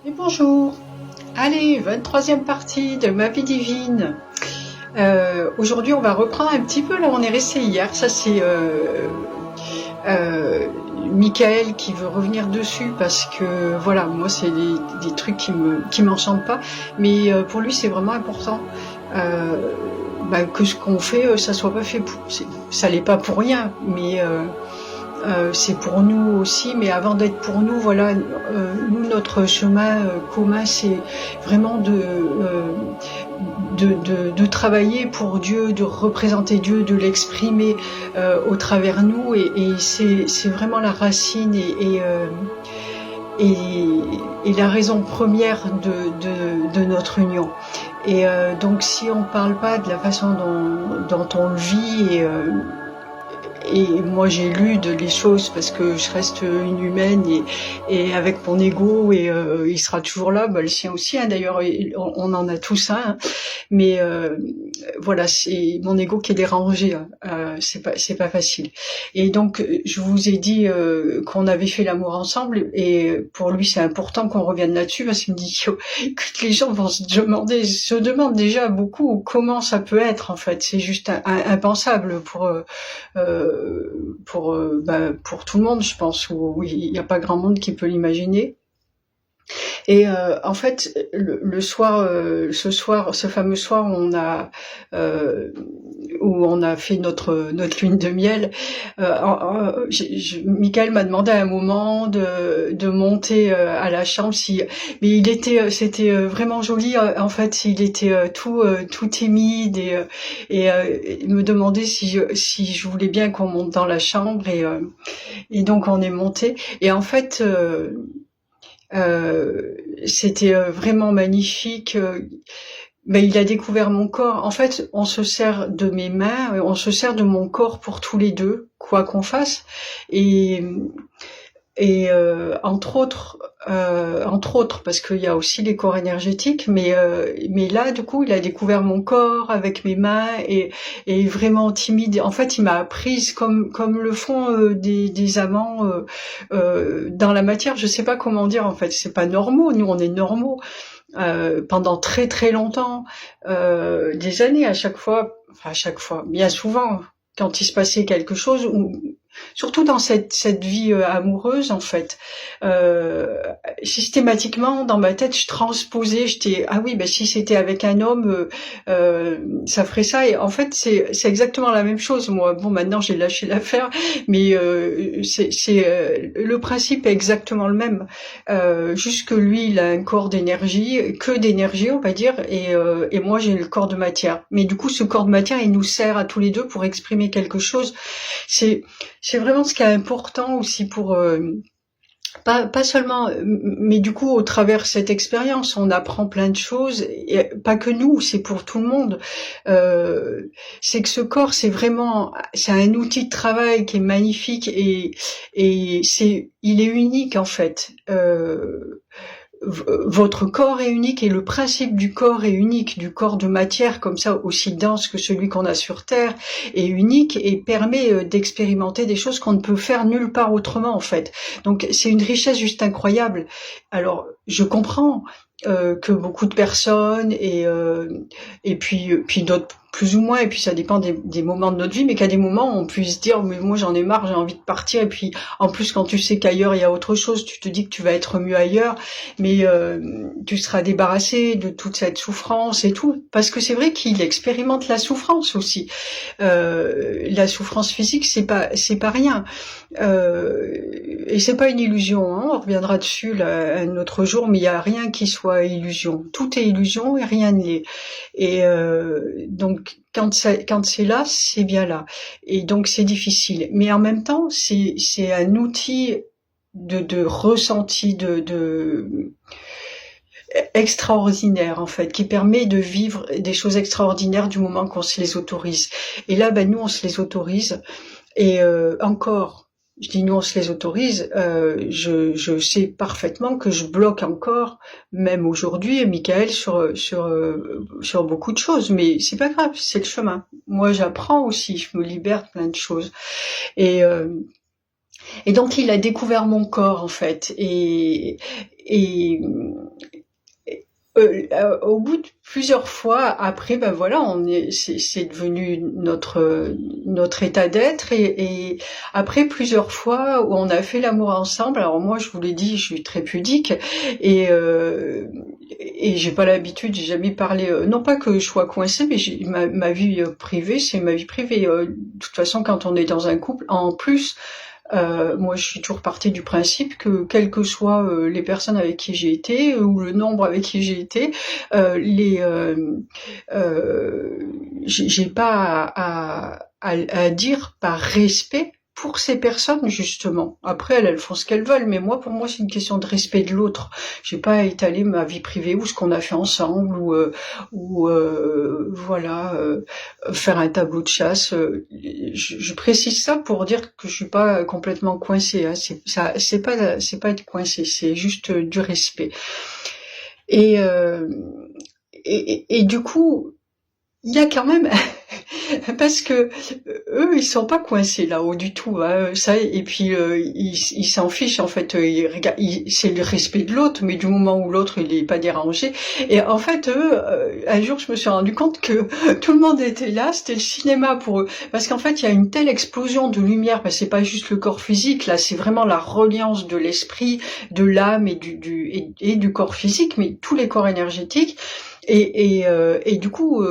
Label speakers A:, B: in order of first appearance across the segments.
A: Et bonjour. Allez, 23e partie de ma vie divine. Aujourd'hui, on va reprendre un petit peu là où on est resté hier. Ça, c'est euh, Michael qui veut revenir dessus parce que voilà, moi, c'est des trucs qui m'enchantent pas. Mais pour lui, c'est vraiment important que ce qu'on fait, ça soit pas fait pour. Ça l'est pas pour rien, mais c'est pour nous aussi, mais avant d'être pour nous, voilà, nous notre chemin commun, c'est vraiment de travailler pour Dieu, de représenter Dieu, de l'exprimer au travers nous, et c'est vraiment la racine et, et la raison première de notre union. Et donc, si on parle pas de la façon dont on le vit et moi j'ai lu les choses parce que je reste une humaine et avec mon ego et il sera toujours là, le sien aussi, hein, d'ailleurs on en a tous un, hein, mais voilà, c'est mon ego qui est dérangé, c'est pas facile. Et donc je vous ai dit qu'on avait fait l'amour ensemble, et pour lui c'est important qu'on revienne là-dessus parce qu'il me dit que les gens vont se demandent déjà beaucoup comment ça peut être en fait, c'est juste impensable pour tout le monde, je pense, où il n'y a pas grand monde qui peut l'imaginer. Et en fait, le soir, ce fameux soir où on a fait notre lune de miel, Michael m'a demandé à un moment de monter à la chambre, mais c'était vraiment joli. En fait, il était tout timide et il me demandait si je voulais bien qu'on monte dans la chambre, et donc on est monté. Et en fait, c'était vraiment magnifique. Il a découvert mon corps. En fait, on se sert de mes mains, on se sert de mon corps pour tous les deux, quoi qu'on fasse. Et entre autres, parce qu'il y a aussi les corps énergétiques, mais là, du coup, il a découvert mon corps avec mes mains et vraiment timide. En fait, il m'a apprise comme le font des amants dans la matière. Je sais pas comment dire. En fait, c'est pas normaux. Nous, on est normaux pendant très très longtemps, des années à chaque fois, bien souvent, quand il se passait quelque chose, ou surtout dans cette vie amoureuse, en fait, systématiquement dans ma tête je transposais, ah oui, si c'était avec un homme, ça ferait ça. Et en fait c'est exactement la même chose. Moi, bon, maintenant j'ai lâché l'affaire, mais le principe est exactement le même, juste que lui il a un corps d'énergie, on va dire, et moi j'ai le corps de matière. Mais du coup ce corps de matière il nous sert à tous les deux pour exprimer quelque chose. C'est vraiment ce qui est important aussi pour pas seulement, mais du coup au travers de cette expérience on apprend plein de choses, et pas que nous, c'est pour tout le monde. C'est que ce corps c'est un outil de travail qui est magnifique, et il est unique en fait. Votre corps est unique, et le principe du corps est unique, du corps de matière comme ça, aussi dense que celui qu'on a sur Terre, est unique et permet d'expérimenter des choses qu'on ne peut faire nulle part autrement en fait. Donc c'est une richesse juste incroyable. Alors je comprends que beaucoup de personnes et puis d'autres plus ou moins, et puis ça dépend des moments de notre vie, mais qu'à des moments on puisse dire mais moi j'en ai marre, j'ai envie de partir, et puis en plus quand tu sais qu'ailleurs il y a autre chose, tu te dis que tu vas être mieux ailleurs, mais tu seras débarrassé de toute cette souffrance et tout, parce que c'est vrai qu'il expérimente la souffrance aussi. La souffrance physique c'est pas rien, et c'est pas une illusion, hein, on reviendra dessus là, un autre jour, mais il y a rien qui soit illusion, tout est illusion et rien n'est. Et donc quand c'est là, c'est bien là, et donc c'est difficile, mais en même temps c'est un outil de ressenti de extraordinaire en fait, qui permet de vivre des choses extraordinaires du moment qu'on se les autorise. Et là nous on se les autorise, et encore, je dis nous on se les autorise, je sais parfaitement que je bloque encore, même aujourd'hui, Michael, sur beaucoup de choses, mais c'est pas grave, c'est le chemin. Moi j'apprends aussi, je me libère de plein de choses, et donc il a découvert mon corps en fait, et Au bout de plusieurs fois, après, ben voilà, c'est devenu notre état d'être, et après plusieurs fois où on a fait l'amour ensemble. Alors moi, je vous l'ai dit, je suis très pudique, et et j'ai pas l'habitude, j'ai jamais parlé. Non pas que je sois coincée, mais ma vie privée, c'est ma vie privée. De toute façon, quand on est dans un couple, en plus. Moi, je suis toujours partie du principe que, quelles que soient les personnes avec qui j'ai été ou le nombre avec qui j'ai été, les j'ai pas à dire par respect pour ces personnes, justement. Après, elles font ce qu'elles veulent, mais moi, pour moi, c'est une question de respect de l'autre. J'ai pas à étaler ma vie privée ou ce qu'on a fait ensemble, voilà, faire un tableau de chasse. Je précise ça pour dire que je suis pas complètement coincée, hein. C'est pas être coincée, c'est juste du respect. Et, euh, et du coup, il y a quand même parce que eux, ils sont pas coincés là-haut du tout, hein, ça. Et puis ils s'en fichent en fait. C'est le respect de l'autre, mais du moment où l'autre il est pas dérangé. Et en fait, eux, un jour, je me suis rendu compte que tout le monde était là. C'était le cinéma pour eux, parce qu'en fait, il y a une telle explosion de lumière. Parce que c'est pas juste le corps physique, là, c'est vraiment la reliance de l'esprit, de l'âme et du corps physique, mais tous les corps énergétiques. Et du coup,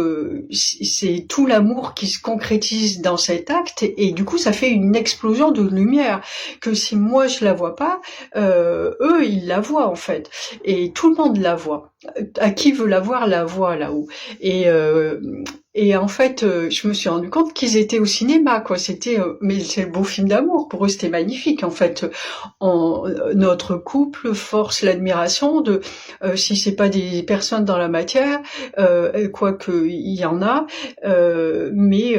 A: c'est tout l'amour qui se concrétise dans cet acte, et du coup, ça fait une explosion de lumière que si moi je la vois pas, eux ils la voient en fait, et tout le monde la voit. À qui veut la voir là-haut. Et en fait, je me suis rendu compte qu'ils étaient au cinéma, quoi. Mais c'est le beau film d'amour. Pour eux, c'était magnifique. En fait, notre couple force l'admiration de, si c'est pas des personnes dans la matière, quoique il y en a, mais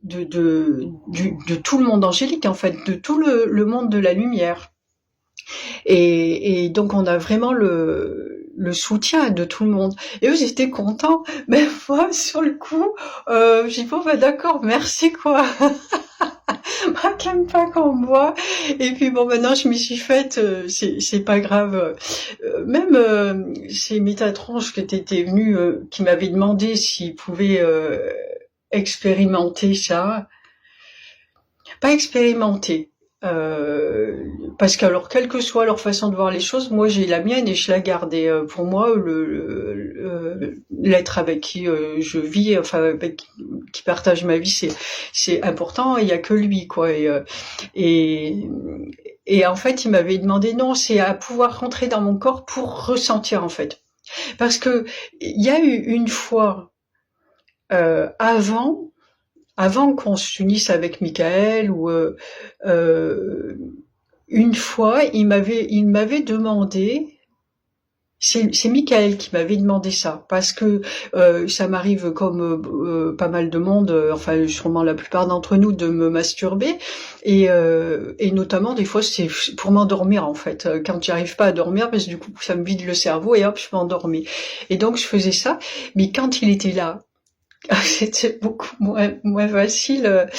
A: de tout le monde angélique, en fait, de tout le monde de la lumière. Et donc on a vraiment le soutien de tout le monde. Et eux, ils étaient contents. Mais moi, sur le coup, j'ai dit, bon, bah, d'accord, merci, quoi. Moi, qui aime pas qu'on me voit. Et puis, bon, maintenant, je m'y suis faite, c'est pas grave. Même, c'est Métatronche qui était venu, qui m'avait demandé s'il pouvait, expérimenter ça. Pas expérimenter. Parce que alors, quelle que soit leur façon de voir les choses, moi j'ai la mienne et je la garde. Et pour moi, l'être avec qui je vis, enfin qui partage ma vie, c'est important. Il y a que lui, quoi. Et et en fait, il m'avait demandé non, c'est à pouvoir rentrer dans mon corps pour ressentir en fait. Parce que il y a eu une fois avant qu'on s'unisse avec Michael, ou une fois, il m'avait demandé, c'est Michael qui m'avait demandé ça, parce que ça m'arrive comme pas mal de monde, enfin sûrement la plupart d'entre nous, de me masturber, et notamment des fois c'est pour m'endormir en fait, quand j'arrive pas à dormir, parce que du coup ça me vide le cerveau et hop je m'endormais. Et donc je faisais ça, mais quand il était là, c'était beaucoup moins facile,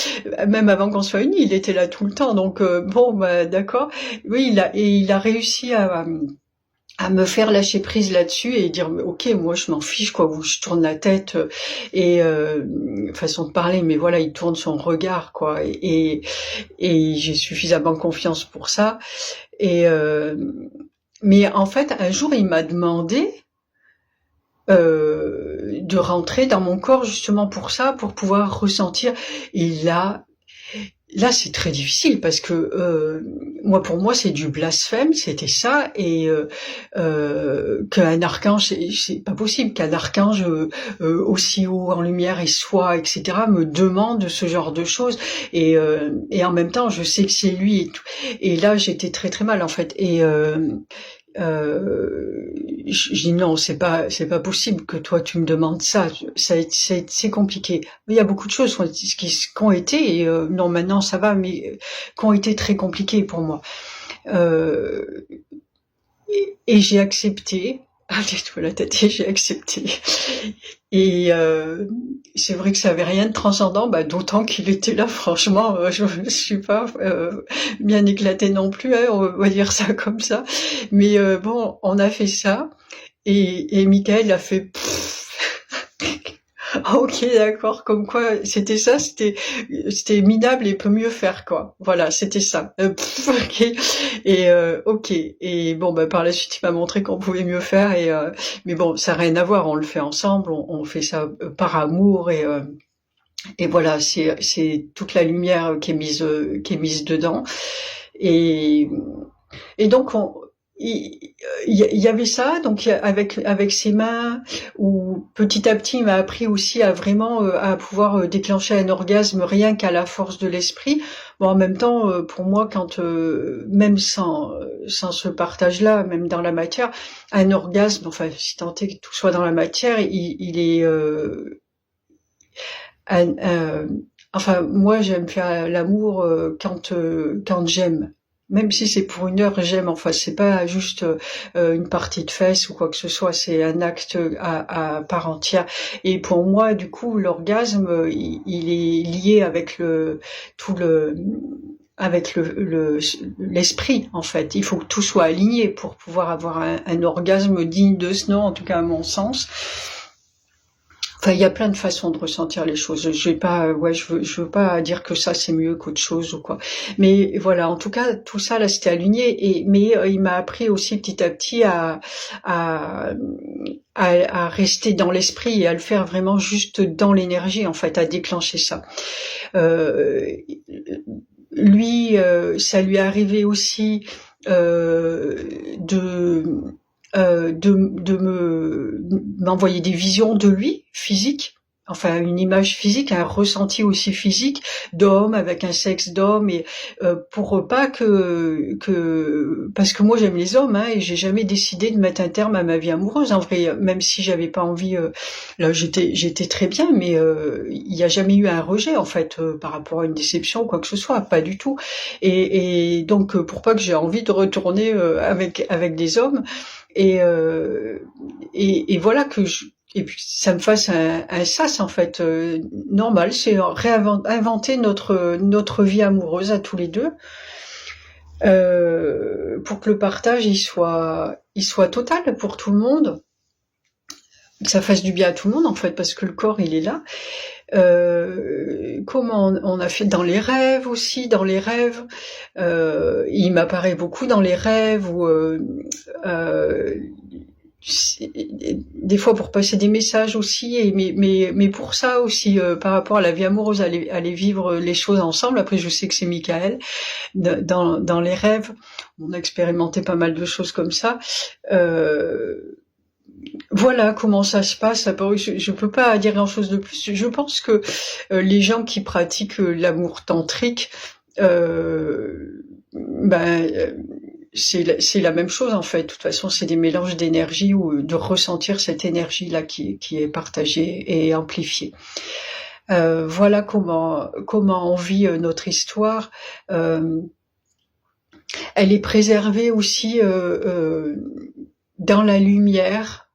A: même avant qu'on soit unis, il était là tout le temps, donc bon, bah d'accord. Oui, il a réussi à me faire lâcher prise là-dessus et dire ok, moi je m'en fiche, quoi, où je tourne la tête, et façon de parler, mais voilà, il tourne son regard, quoi, et j'ai suffisamment confiance pour ça. Et mais en fait, un jour, il m'a demandé de rentrer dans mon corps justement pour ça, pour pouvoir ressentir. Et là c'est très difficile, parce que moi, pour moi, c'est du blasphème, c'était ça. Et qu'un archange, c'est pas possible qu'un archange aussi haut en lumière et soit, etc., me demande ce genre de choses. Et en même temps, je sais que c'est lui et tout. Et là, j'étais très très mal en fait. Et je dis non, c'est pas possible que toi tu me demandes ça. C'est compliqué. Il y a beaucoup de choses qui ont été, et non, maintenant ça va, mais qui ont été très compliquées pour moi. Et j'ai accepté. Allez-toi la tête, et j'ai accepté. Et c'est vrai que ça avait rien de transcendant, bah, d'autant qu'il était là. Franchement, je suis pas bien éclatée non plus, hein, on va dire ça comme ça. Mais bon, on a fait ça. Et Michael a fait ah, ok, d'accord, comme quoi c'était ça, c'était minable et peut mieux faire quoi. Voilà, c'était ça. Ok. Et ok. Et bon, bah par la suite, il m'a montré qu'on pouvait mieux faire. Mais bon, ça n'a rien à voir. On le fait ensemble. On fait ça par amour et voilà, c'est toute la lumière qui est mise dedans. Et donc il y avait ça, donc avec ses mains, où petit à petit il m'a appris aussi à vraiment à pouvoir déclencher un orgasme rien qu'à la force de l'esprit. Bon, en même temps, pour moi, quand même sans ce partage-là, même dans la matière, un orgasme, enfin si tant est que tout soit dans la matière, il est enfin moi j'aime faire l'amour quand j'aime. Même si c'est pour une heure, j'aime. Enfin, c'est pas juste une partie de fesses ou quoi que ce soit. C'est un acte à part entière. Et pour moi, du coup, l'orgasme, il est lié avec l'esprit, en fait. Il faut que tout soit aligné pour pouvoir avoir un orgasme digne de ce nom, en tout cas à mon sens. Enfin, il y a plein de façons de ressentir les choses. Je veux pas dire que ça c'est mieux qu'autre chose ou quoi. Mais voilà, en tout cas, tout ça là, c'était aligné. Mais il m'a appris aussi petit à petit à, à rester dans l'esprit et à le faire vraiment juste dans l'énergie, en fait, à déclencher ça. Euh, Lui, ça lui est arrivé aussi de m'envoyer des visions de lui, physiques, enfin une image physique, un ressenti aussi physique d'homme avec un sexe d'homme, et pour pas parce que moi j'aime les hommes, et j'ai jamais décidé de mettre un terme à ma vie amoureuse, en vrai, même si j'avais pas envie. Là j'étais très bien, mais il n'y a jamais eu un rejet en fait par rapport à une déception ou quoi que ce soit, pas du tout. Et donc pour pas que j'ai envie de retourner avec des hommes. Et voilà et puis ça me fasse un sas en fait normal, c'est inventer notre vie amoureuse à tous les deux, pour que le partage il soit total pour tout le monde, que ça fasse du bien à tout le monde en fait, parce que le corps il est là. Comment on a fait dans les rêves aussi, il m'apparaît beaucoup dans les rêves où des fois pour passer des messages aussi, mais pour ça aussi, par rapport à la vie amoureuse, aller vivre les choses ensemble. Après, je sais que c'est Michael dans les rêves, on a expérimenté pas mal de choses comme ça. Voilà comment ça se passe. Je peux pas dire grand-chose de plus. Je pense que les gens qui pratiquent l'amour tantrique, ben c'est la même chose en fait. De toute façon, c'est des mélanges d'énergie ou de ressentir cette énergie-là qui est partagée et amplifiée. Voilà comment on vit notre histoire. Elle est préservée aussi dans la lumière.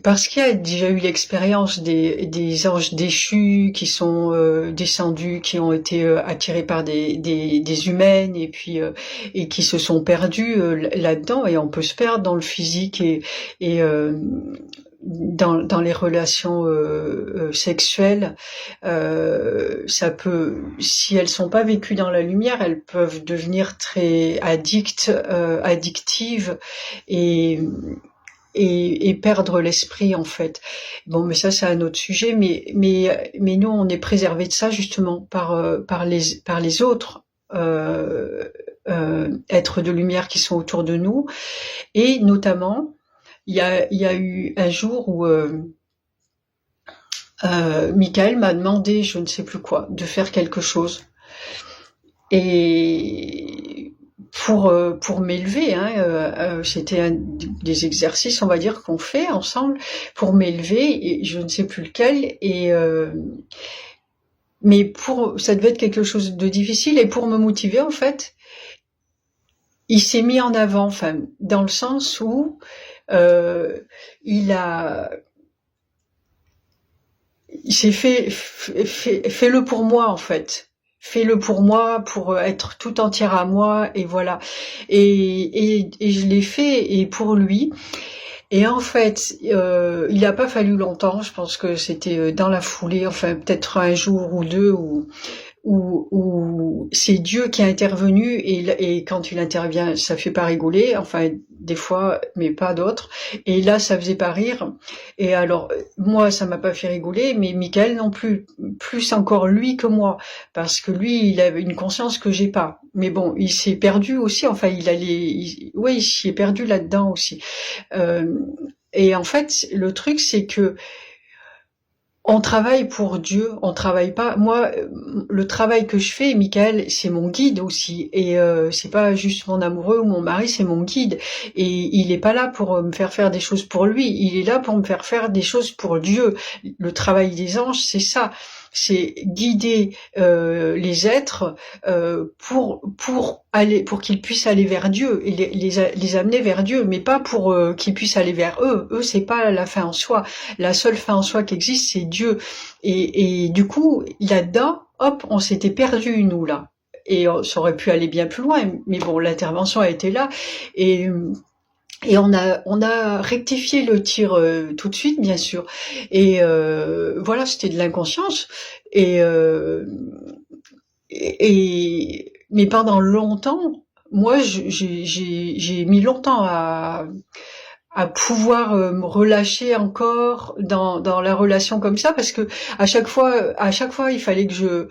A: Parce qu'il y a déjà eu l'expérience des anges déchus qui sont descendus, qui ont été attirés par des humaines et puis et qui se sont perdus là-dedans, et on peut se perdre dans le physique et dans les relations sexuelles. Ça peut, si elles sont pas vécues dans la lumière, elles peuvent devenir très addictives et perdre l'esprit en fait. Bon, mais ça c'est un autre sujet. Mais nous on est préservés de ça justement par les autres êtres de lumière qui sont autour de nous. Et notamment il y a eu un jour où Michael m'a demandé, je ne sais plus quoi, de faire quelque chose. Et pour m'élever, c'était des exercices, on va dire, qu'on fait ensemble pour m'élever, et je ne sais plus lequel. Mais ça devait être quelque chose de difficile, et pour me motiver, en fait, il s'est mis en avant, enfin, dans le sens où il s'est fait, fais-le pour moi, en fait. fais-le pour moi, pour être tout entière à moi, et voilà. Et je l'ai fait, et pour lui. Et en fait, il n'a pas fallu longtemps, je pense que c'était dans la foulée, enfin peut-être un jour ou deux, où c'est Dieu qui a intervenu, et quand il intervient, ça fait pas rigoler, enfin des fois, mais pas d'autres. Et là, ça faisait pas rire. Et alors, moi, ça m'a pas fait rigoler, mais Michael non plus, plus encore lui que moi, parce que lui, il avait une conscience que j'ai pas. Mais bon, il s'est perdu aussi. Enfin, oui, il s'y est perdu là-dedans aussi. Euh, et en fait, le truc, c'est que on travaille pour Dieu, on travaille pas. Moi, le travail que je fais, Michael, c'est mon guide aussi, et c'est pas juste mon amoureux ou mon mari, c'est mon guide. Et il est pas là pour me faire faire des choses pour lui, il est là pour me faire faire des choses pour Dieu. Le travail des anges, c'est ça, c'est guider les êtres pour qu'ils puissent aller vers Dieu, et les amener vers Dieu, mais pas pour qu'ils puissent aller vers eux. Eux, c'est pas la fin en soi. La seule fin en soi qui existe, c'est Dieu. Et du coup, là-dedans, hop, on s'était perdu, nous, là. Et ça aurait pu aller bien plus loin, mais bon, l'intervention a été là. Et, et on a rectifié le tir tout de suite, bien sûr. Et voilà, c'était de l'inconscience. Et, mais pendant longtemps, moi, j'ai mis longtemps à pouvoir me relâcher encore dans la relation comme ça, parce que à chaque fois il fallait que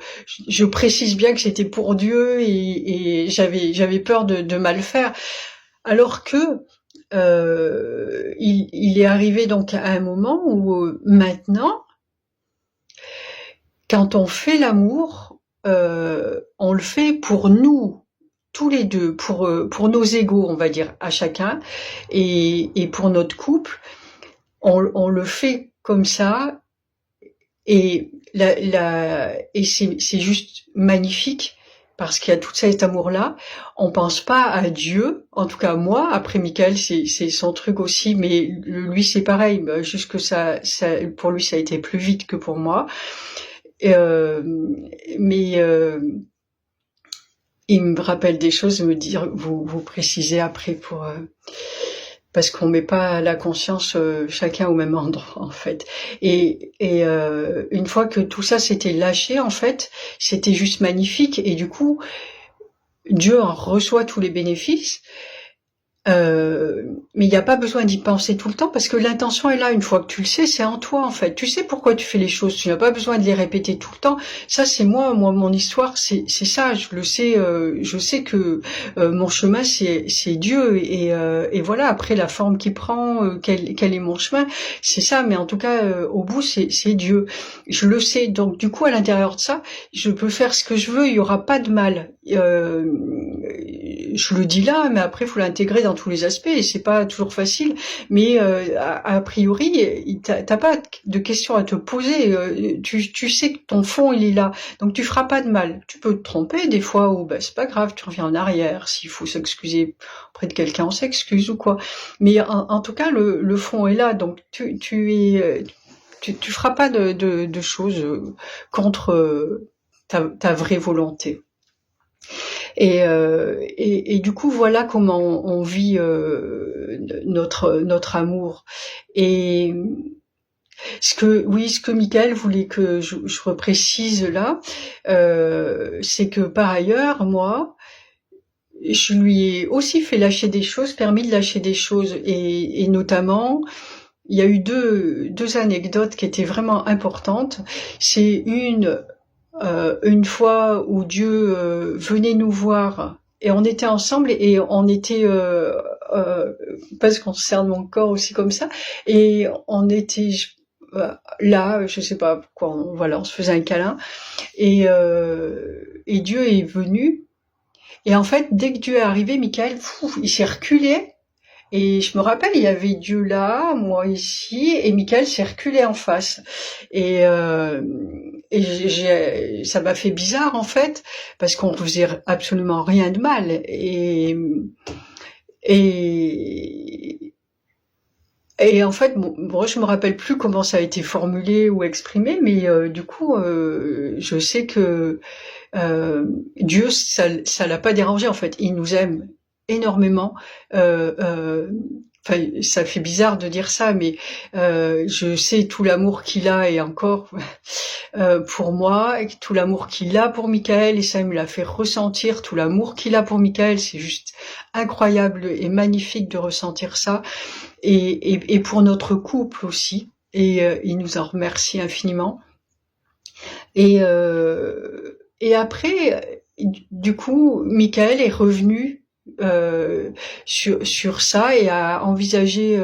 A: je précise bien que c'était pour Dieu, et j'avais peur de mal faire, alors que il est arrivé donc à un moment où maintenant, quand on fait l'amour, on le fait pour nous, tous les deux, pour nos égaux, on va dire, à chacun, et pour notre couple, on le fait comme ça, et et c'est juste magnifique, parce qu'il y a tout cet amour-là. On pense pas à Dieu, en tout cas moi. Après Michael, c'est son truc aussi, mais lui c'est pareil. Juste que pour lui ça a été plus vite que pour moi. Euh, mais il me rappelle des choses, me dire, vous précisez après, parce qu'on met pas la conscience chacun au même endroit, en fait. Et une fois que tout ça s'était lâché, en fait, c'était juste magnifique. Et du coup, Dieu en reçoit tous les bénéfices. Mais il n'y a pas besoin d'y penser tout le temps, parce que l'intention est là. Une fois que tu le sais, c'est en toi, en fait. Tu sais pourquoi tu fais les choses. Tu n'as pas besoin de les répéter tout le temps. Ça, c'est moi, mon histoire, c'est ça. Je le sais. Je sais que mon chemin, c'est Dieu. Et voilà. Après, la forme qu'il prend, quel est mon chemin, c'est ça. Mais en tout cas, au bout, c'est Dieu. Je le sais. Donc, du coup, à l'intérieur de ça, je peux faire ce que je veux. Il y aura pas de mal. Je le dis là, mais après, il faut l'intégrer dans tous les aspects, et c'est pas toujours facile. Mais a priori, t'as pas de questions à te poser. Tu sais que ton fond, il est là, donc tu feras pas de mal. Tu peux te tromper des fois, ou c'est pas grave, tu reviens en arrière. S'il faut s'excuser auprès de quelqu'un, on s'excuse ou quoi. Mais en tout cas, le fond est là, donc tu feras pas de choses contre ta vraie volonté. Et du coup, voilà comment on vit notre amour. Et ce que Michael voulait que je reprécise là, c'est que par ailleurs, moi, je lui ai aussi fait lâcher des choses, permis de lâcher des choses, et notamment, il y a eu deux anecdotes qui étaient vraiment importantes. C'est une fois où Dieu venait nous voir, et on était ensemble, et on était parce qu'on concerne mon corps aussi comme ça, et on était là, je sais pas pourquoi, on se faisait un câlin, et Dieu est venu, et en fait dès que Dieu est arrivé, Michael, il s'est reculé. Et je me rappelle, il y avait Dieu là, moi ici, et Michael s'est reculé en face. Et ça m'a fait bizarre, en fait, parce qu'on faisait absolument rien de mal. Et en fait, moi, je me rappelle plus comment ça a été formulé ou exprimé, mais du coup, je sais que Dieu, ça l'a pas dérangé en fait. Il nous aime énormément. Enfin, ça fait bizarre de dire ça, mais je sais tout l'amour qu'il a et encore pour moi, et tout l'amour qu'il a pour Michael, et ça il me l'a fait ressentir, tout l'amour qu'il a pour Michael, c'est juste incroyable et magnifique de ressentir ça, et pour notre couple aussi, et il nous en remercie infiniment. Et après, du coup, Michael est revenu sur ça et a envisagé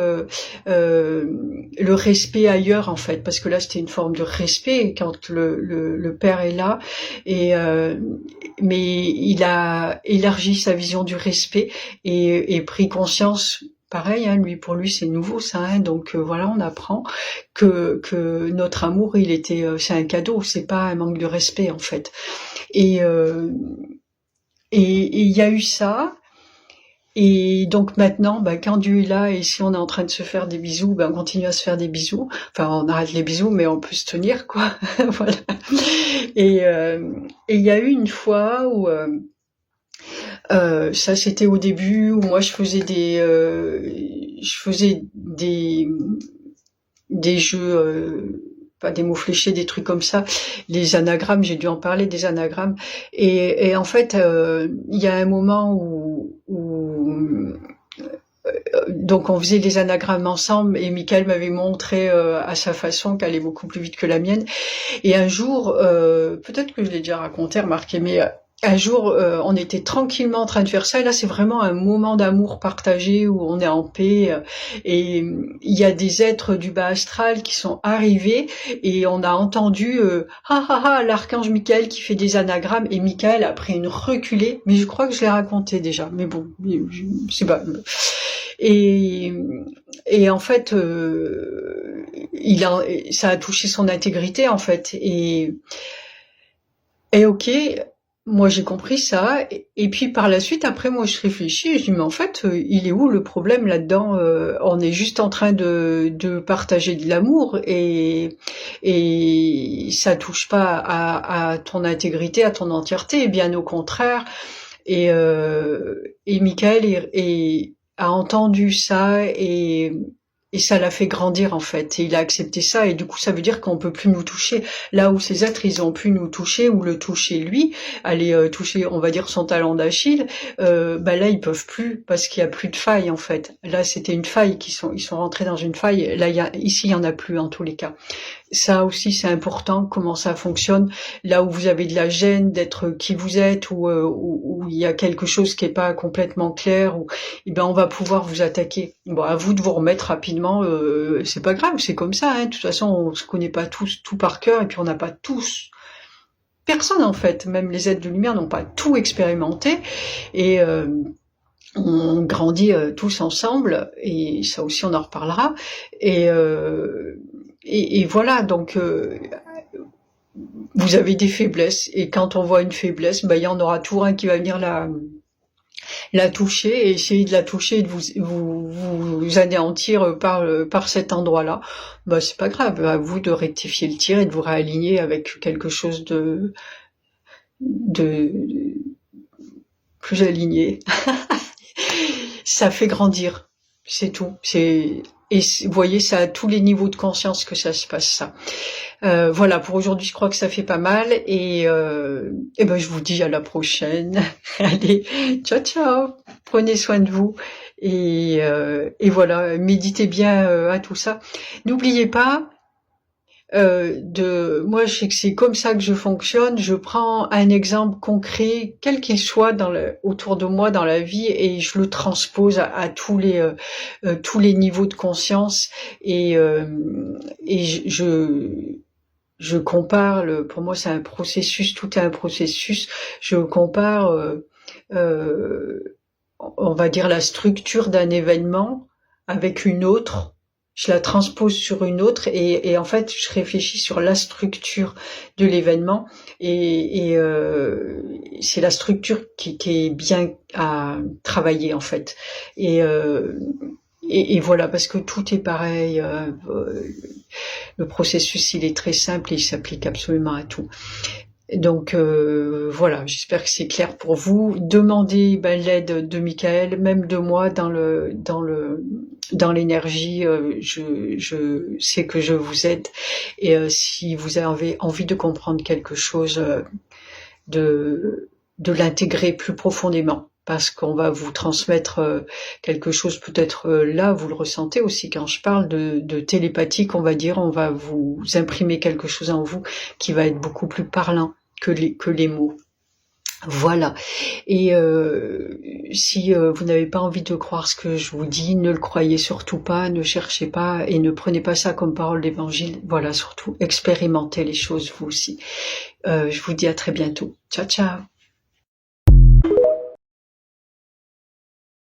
A: le respect ailleurs en fait, parce que là c'était une forme de respect quand le père est là, et mais il a élargi sa vision du respect et pris conscience. Pareil, hein, pour lui c'est nouveau ça, hein, donc voilà, on apprend que notre amour, c'est un cadeau, c'est pas un manque de respect en fait. Et il y a eu ça. Et donc maintenant, quand Dieu est là et si on est en train de se faire des bisous, on continue à se faire des bisous. Enfin, on arrête les bisous, mais on peut se tenir, quoi. Voilà. Et il y a eu une fois où ça c'était au début où moi je faisais des jeux, pas des mots fléchés, des trucs comme ça, les anagrammes, j'ai dû en parler des anagrammes, et en fait il y a un moment où donc on faisait des anagrammes ensemble et Michael m'avait montré à sa façon qu'elle allait beaucoup plus vite que la mienne, et un jour, peut-être que je l'ai déjà raconté, remarquez, mais un jour, on était tranquillement en train de faire ça, et là, c'est vraiment un moment d'amour partagé où on est en paix, et il y a des êtres du bas astral qui sont arrivés, et on a entendu l'archange Michael qui fait des anagrammes, et Michael a pris une reculée, mais je crois que je l'ai raconté déjà, mais bon, je sais pas. Et en fait, ça a touché son intégrité en fait, et ok, moi j'ai compris ça, et puis par la suite, après moi je réfléchis, et je dis mais en fait, il est où le problème là-dedans? On est juste en train de partager de l'amour, et ça touche pas à ton intégrité, à ton entièreté, bien au contraire. Et Michael a entendu ça, et ça l'a fait grandir en fait, et il a accepté ça, et du coup ça veut dire qu'on peut plus nous toucher là où ces êtres ils ont pu nous toucher, ou le toucher lui, aller toucher on va dire son talon d'Achille, là ils peuvent plus parce qu'il y a plus de faille en fait. Là c'était une faille, ils sont rentrés dans une faille, là ici il y en a plus en tous les cas. Ça aussi c'est important, comment ça fonctionne, là où vous avez de la gêne d'être qui vous êtes, ou il y a quelque chose qui est pas complètement clair, ou on va pouvoir vous attaquer. Bon, à vous de vous remettre rapidement, c'est pas grave, c'est comme ça, hein. De toute façon on se connaît pas tous tout par cœur, et puis on n'a pas tous, personne en fait, même les êtres de lumière n'ont pas tout expérimenté, et on grandit tous ensemble, et ça aussi on en reparlera, et voilà, donc vous avez des faiblesses, et quand on voit une faiblesse, il y en aura toujours un qui va venir la toucher, et essayer de la toucher et de vous anéantir par cet endroit-là. C'est pas grave, à vous de rectifier le tir et de vous réaligner avec quelque chose de plus aligné. Ça fait grandir, c'est tout. Et vous voyez, c'est à tous les niveaux de conscience que ça se passe, ça. Voilà, pour aujourd'hui, je crois que ça fait pas mal, et je vous dis à la prochaine. Allez, ciao ciao, prenez soin de vous, et voilà, méditez bien à tout ça. N'oubliez pas, moi je sais que c'est comme ça que je fonctionne, je prends un exemple concret, quel qu'il soit autour de moi dans la vie, et je le transpose à tous les niveaux de conscience, et je compare, pour moi c'est un processus, tout est un processus, je compare, on va dire la structure d'un événement avec une autre, je la transpose sur une autre, et en fait je réfléchis sur la structure de l'événement, et c'est la structure qui est bien à travailler en fait, et voilà, parce que tout est pareil, le processus il est très simple et il s'applique absolument à tout. Donc voilà, j'espère que c'est clair pour vous. Demandez l'aide de Michael, même de moi dans l'énergie. Je sais que je vous aide. Et si vous avez envie de comprendre quelque chose, de l'intégrer plus profondément, parce qu'on va vous transmettre quelque chose, peut-être là vous le ressentez aussi quand je parle de télépathique, on va dire, on va vous imprimer quelque chose en vous qui va être beaucoup plus parlant que les mots. Voilà. Et si vous n'avez pas envie de croire ce que je vous dis, ne le croyez surtout pas, ne cherchez pas et ne prenez pas ça comme parole d'évangile. Voilà, surtout expérimentez les choses vous aussi. Je vous dis à très bientôt. Ciao, ciao.